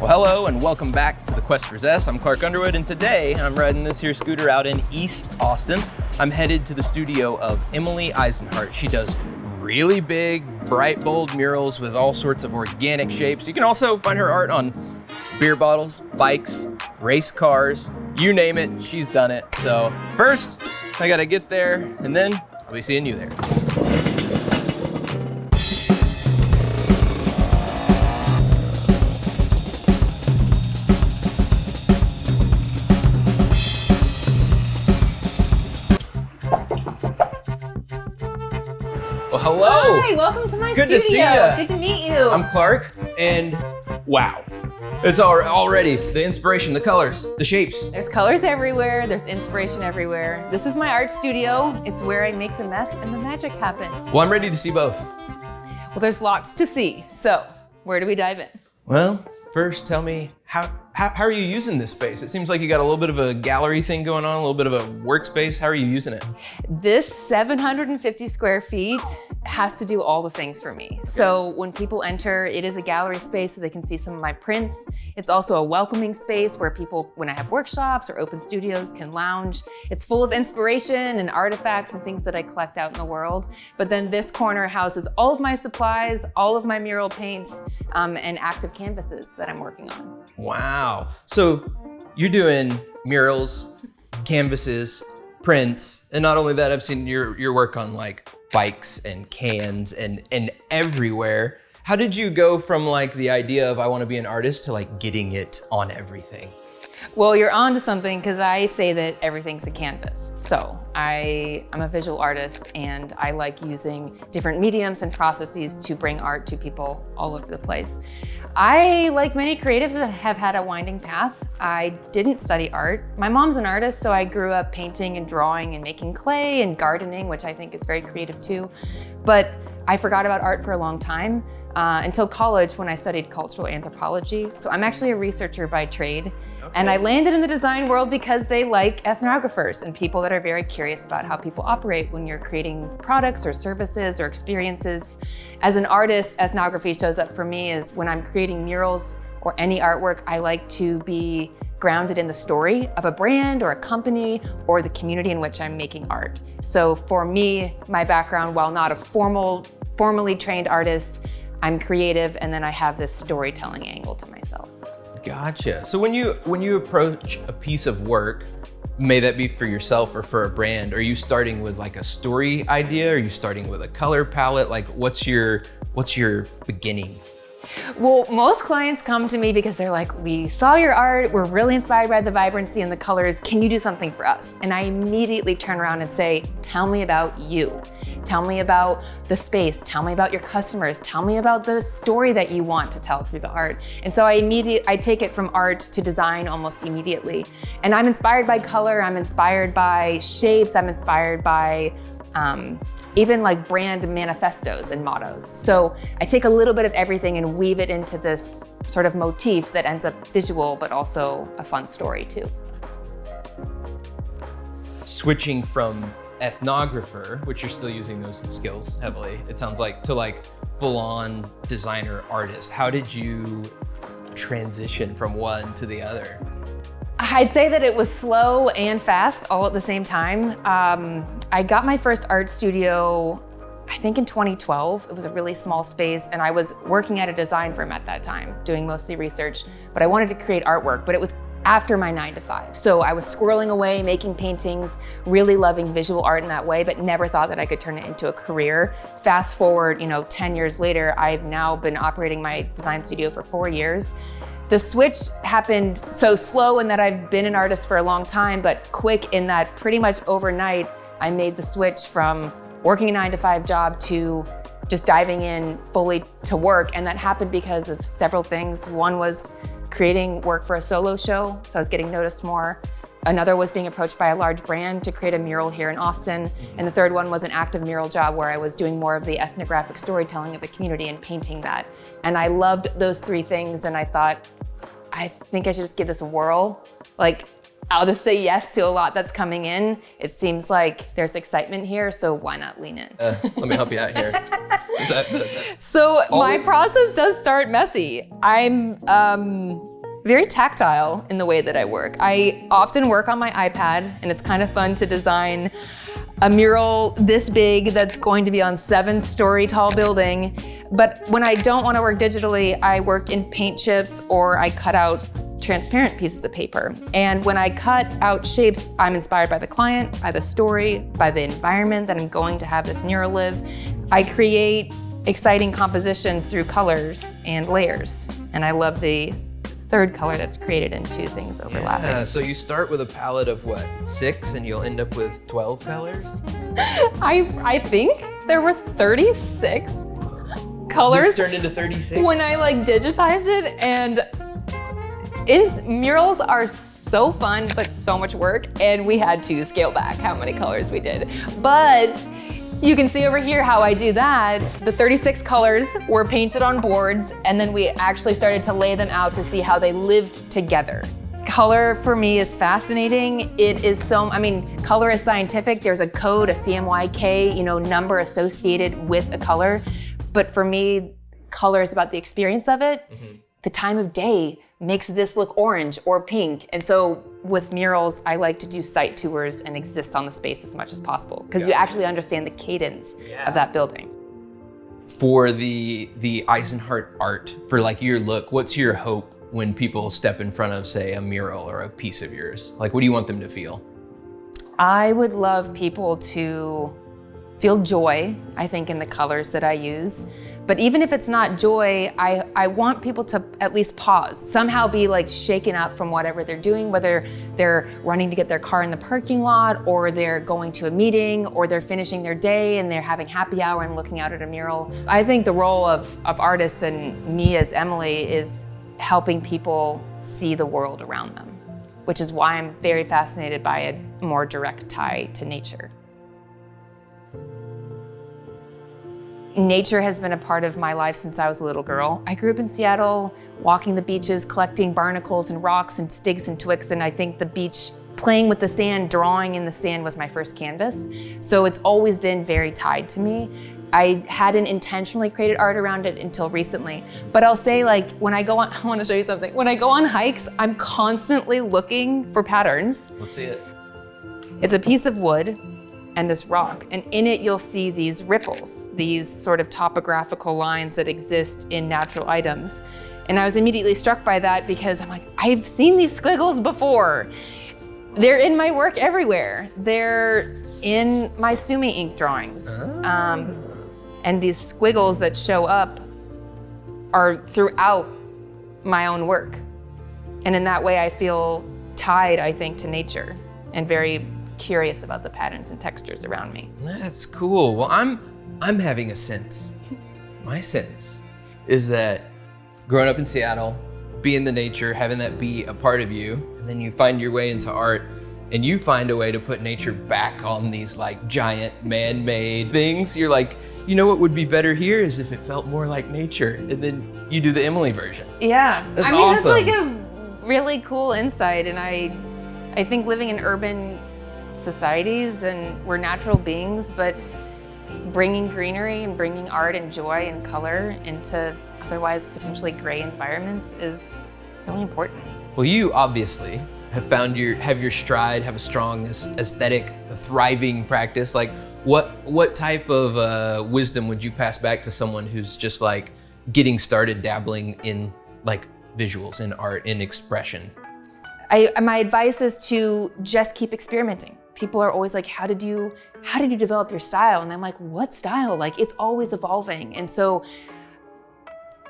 Well, hello and welcome back to the Quest for Zest. I'm Clark Underwood, and today I'm riding this here scooter out in East Austin. I'm headed to the studio of Emily Eisenhart. She does really big, bright, bold murals with all sorts of organic shapes. You can also find her art on beer bottles, bikes, race cars, you name it, she's done it. So first, I gotta get there, and then I'll be seeing you there. Well, hello. Hi, welcome to my studio. Good to see ya. Good to meet you. I'm Clark, and wow. It's already the inspiration, the colors, the shapes. There's colors everywhere. There's inspiration everywhere. This is my art studio. It's where I make the mess and the magic happen. Well, I'm ready to see both. Well, there's lots to see. So where do we dive in? Well, first tell me, how are you using this space? It seems like you got a little bit of a gallery thing going on, a little bit of a workspace. How are you using it? This 750 square feet has to do all the things for me. So when people enter, it is a gallery space so they can see some of my prints. It's also a welcoming space where people, when I have workshops or open studios, can lounge. It's full of inspiration and artifacts and things that I collect out in the world. But then this corner houses all of my supplies, all of my mural paints, and active canvases that I'm working on. Wow. So you're doing murals, canvases, prints, and not only that, I've seen your work on like bikes and cans and everywhere. How did you go from like the idea of I want to be an artist to like getting it on everything? Well, you're on to something because I say that everything's a canvas. So I'm a visual artist and I like using different mediums and processes to bring art to people all over the place. I, like many creatives, have had a winding path. I didn't study art. My mom's an artist, so I grew up painting and drawing and making clay and gardening, which I think is very creative too. But I forgot about art for a long time until college when I studied cultural anthropology. So I'm actually a researcher by trade. Okay. And I landed in the design world because they like ethnographers and people that are very curious about how people operate when you're creating products or services or experiences. As an artist, ethnography shows up for me is when I'm creating murals or any artwork, I like to be grounded in the story of a brand or a company or the community in which I'm making art. So for me, my background, while not a formally trained artist, I'm creative, and then I have this storytelling angle to myself. Gotcha. So when you approach a piece of work, may that be for yourself or for a brand, are you starting with like a story idea? Are you starting with a color palette? Like what's your beginning? Well, most clients come to me because they're like, we saw your art, we're really inspired by the vibrancy and the colors, can you do something for us? And I immediately turn around and say, tell me about you. Tell me about the space, tell me about your customers, tell me about the story that you want to tell through the art. And so I take it from art to design almost immediately. And I'm inspired by color, I'm inspired by shapes, I'm inspired by even like brand manifestos and mottos. So I take a little bit of everything and weave it into this sort of motif that ends up visual, but also a fun story too. Switching from ethnographer, which you're still using those skills heavily, it sounds like, to like full-on designer artist. How did you transition from one to the other? I'd say that it was slow and fast all at the same time. I got my first art studio, I think in 2012. It was a really small space and I was working at a design firm at that time, doing mostly research, but I wanted to create artwork, but it was after my 9 to 5. So I was squirreling away, making paintings, really loving visual art in that way, but never thought that I could turn it into a career. Fast forward, 10 years later, I've now been operating my design studio for 4 years. The switch happened so slow in that I've been an artist for a long time, but quick in that pretty much overnight, I made the switch from working a 9 to 5 job to just diving in fully to work. And that happened because of several things. One was creating work for a solo show, so I was getting noticed more. Another was being approached by a large brand to create a mural here in Austin. And the third one was an active mural job where I was doing more of the ethnographic storytelling of a community and painting that. And I loved those three things and I thought, I think I should just give this a whirl. Like, I'll just say yes to a lot that's coming in. It seems like there's excitement here, so why not lean in? Let me help you out here. So my process does start messy. I'm very tactile in the way that I work. I often work on my iPad, and it's kind of fun to design a mural this big that's going to be on 7-story tall building. But when I don't want to work digitally, I work in paint chips or I cut out transparent pieces of paper. And when I cut out shapes, I'm inspired by the client, by the story, by the environment that I'm going to have this mural live. I create exciting compositions through colors and layers. And I love the third color that's created and two things overlapping. Yeah, so you start with a palette of what, 6, and you'll end up with 12 colors? I think there were 36 colors. This turned into 36? When I digitized it, and murals are so fun, but so much work, and we had to scale back how many colors we did. But you can see over here how I do that. The 36 colors were painted on boards, and then we actually started to lay them out to see how they lived together. Color for me is fascinating. It is color is scientific. There's a code, a CMYK, number associated with a color. But for me, color is about the experience of it. Mm-hmm. The time of day makes this look orange or pink. And so with murals, I like to do site tours and exist on the space as much as possible because you actually understand the cadence of that building. For the Eisenhart art, for your look, what's your hope when people step in front of, say, a mural or a piece of yours? What do you want them to feel? I would love people to feel joy, I think, in the colors that I use. But even if it's not joy, I want people to at least pause, somehow be shaken up from whatever they're doing, whether they're running to get their car in the parking lot, or they're going to a meeting, or they're finishing their day and they're having happy hour and looking out at a mural. I think the role of artists and me as Emily is helping people see the world around them, which is why I'm very fascinated by a more direct tie to nature. Nature has been a part of my life since I was a little girl. I grew up in Seattle, walking the beaches, collecting barnacles and rocks and sticks and twigs, and I think the beach, playing with the sand, drawing in the sand was my first canvas. So it's always been very tied to me. I hadn't intentionally created art around it until recently. But I'll say when I go on, I want to show you something. When I go on hikes, I'm constantly looking for patterns. Let's see it. It's a piece of wood and this rock, and in it you'll see these ripples, these sort of topographical lines that exist in natural items. And I was immediately struck by that because I'm I've seen these squiggles before. They're in my work everywhere. They're in my Sumi ink drawings. And these squiggles that show up are throughout my own work. And in that way I feel tied, I think, to nature and very curious about the patterns and textures around me. That's cool. Well, I'm having a sense. My sense is that growing up in Seattle, being the nature, having that be a part of you, and then you find your way into art and you find a way to put nature back on these giant man-made things. You're what would be better here is if it felt more like nature. And then you do the Emily version. Yeah. That's awesome. That's a really cool insight. And I think living in urban societies, and we're natural beings, but bringing greenery and bringing art and joy and color into otherwise potentially gray environments is really important. Well, you obviously have found your stride, have a strong aesthetic, a thriving practice. What type of wisdom would you pass back to someone who's just getting started dabbling in visuals, in art, in expression? My advice is to just keep experimenting. People are always how did you develop your style? And I'm what style? It's always evolving. And so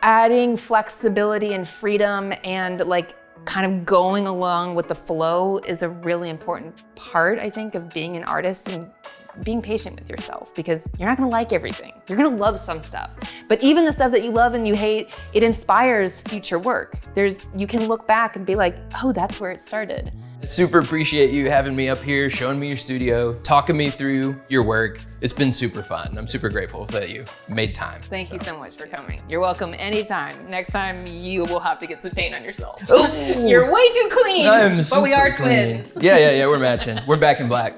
adding flexibility and freedom and kind of going along with the flow is a really important part, I think, of being an artist and being patient with yourself, because you're not gonna like everything. You're gonna love some stuff. But even the stuff that you love and you hate, it inspires future work. You can look back and be oh, that's where it started. Super appreciate you having me up here, showing me your studio, talking me through your work. It's been super fun. I'm super grateful that you made time. Thank you so much for coming. You're welcome anytime. Next time you will have to get some paint on yourself. Ooh, you're way too clean, but we are clean. Twins. Yeah, we're matching. We're back in black.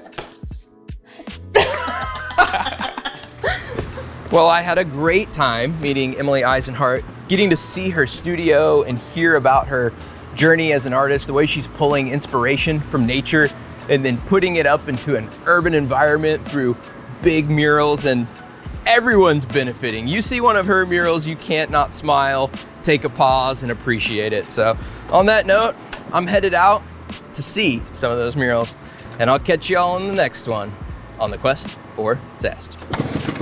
Well, I had a great time meeting Emily Eisenhart, getting to see her studio and hear about her journey as an artist, the way she's pulling inspiration from nature and then putting it up into an urban environment through big murals, and everyone's benefiting. You see one of her murals, you can't not smile, take a pause, and appreciate it. So on that note, I'm headed out to see some of those murals, and I'll catch y'all in the next one on the Quest for Zest.